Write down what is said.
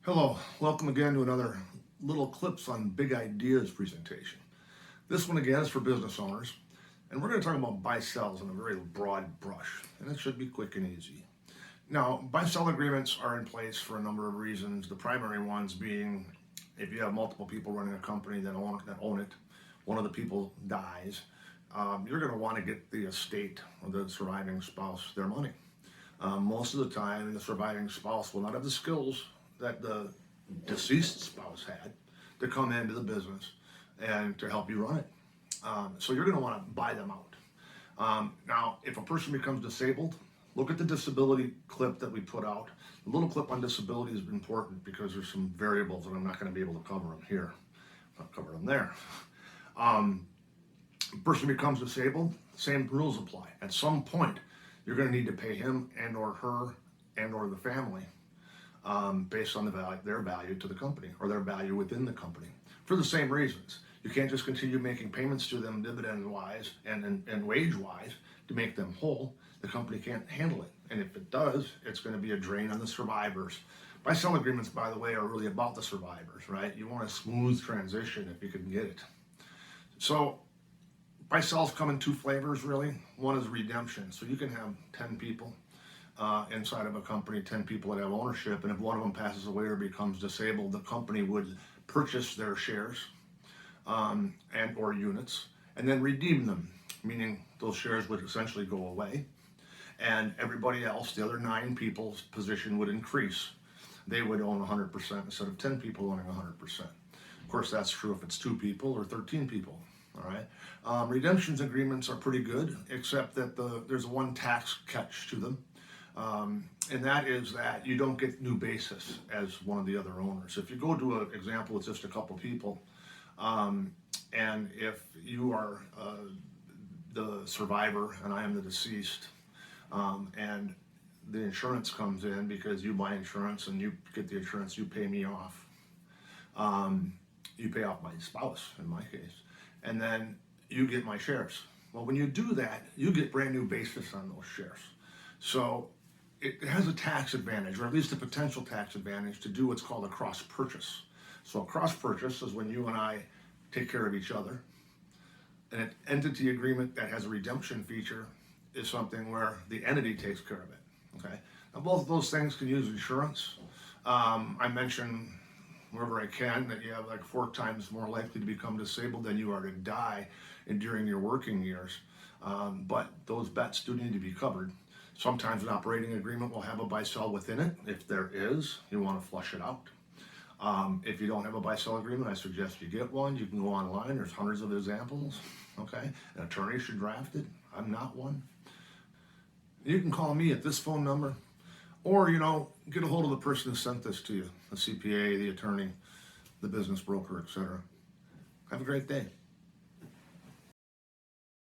Hello, welcome again to another little clips on big ideas presentation. This one again is for business owners, and we're going to talk about buy-sells in a very broad brush, and it should be quick and easy. Now, buy-sell agreements are in place for a number of reasons, the primary ones being if you have multiple people running a company that own it, one of the people dies, you're going to want to get the estate or the surviving spouse their money. Most of the time, the surviving spouse will not have the skills that the deceased spouse had to come into the business and to help you run it. So you're going to want to buy them out. Now, if a person becomes disabled, look at the disability clip that we put out. The little clip on disability is important because there's some variables and I'm not going to be able to cover them here. I'll cover them there. A person becomes disabled, same rules apply. At some point, you're going to need to pay him and or her and or the family based on their value to the company or their value within the company for the same reasons. You can't just continue making payments to them dividend-wise and wage-wise to make them whole. The company can't handle it. And if it does, it's going to be a drain on the survivors. Buy-sell agreements, by the way, are really about the survivors, right? You want a smooth transition if you can get it. So buy-sells come in two flavors, really. One is redemption. So you can have 10 people inside of a company, 10 people that have ownership, and if one of them passes away or becomes disabled, the company would purchase their shares and or units and then redeem them, meaning those shares would essentially go away and everybody else, the other 9 people's position would increase. They would own 100% instead of 10 people owning 100%. Of course, that's true if it's 2 people or 13 people. All right. Redemptions agreements are pretty good, except that there's one tax catch to them. And that is that you don't get new basis as one of the other owners. If you go to an example with just a couple people, and if you are the survivor and I am the deceased, and the insurance comes in because you buy insurance and you get the insurance, you pay me off. You pay off my spouse in my case, and then you get my shares. Well, when you do that, you get brand new basis on those shares. So it has a tax advantage, or at least a potential tax advantage, to do what's called a cross purchase. So a cross purchase is when you and I take care of each other. An entity agreement that has a redemption feature is something where the entity takes care of it. Okay. Now both of those things can use insurance. I mentioned wherever I can that you have like 4 times more likely to become disabled than you are to die during your working years. But those bets do need to be covered. Sometimes an operating agreement will have a buy-sell within it. If there is, you want to flush it out. If you don't have a buy-sell agreement, I suggest you get one. You can go online. There's hundreds of examples. Okay, an attorney should draft it. I'm not one. You can call me at this phone number, or get a hold of the person who sent this to you, the CPA, the attorney, the business broker, etc. Have a great day.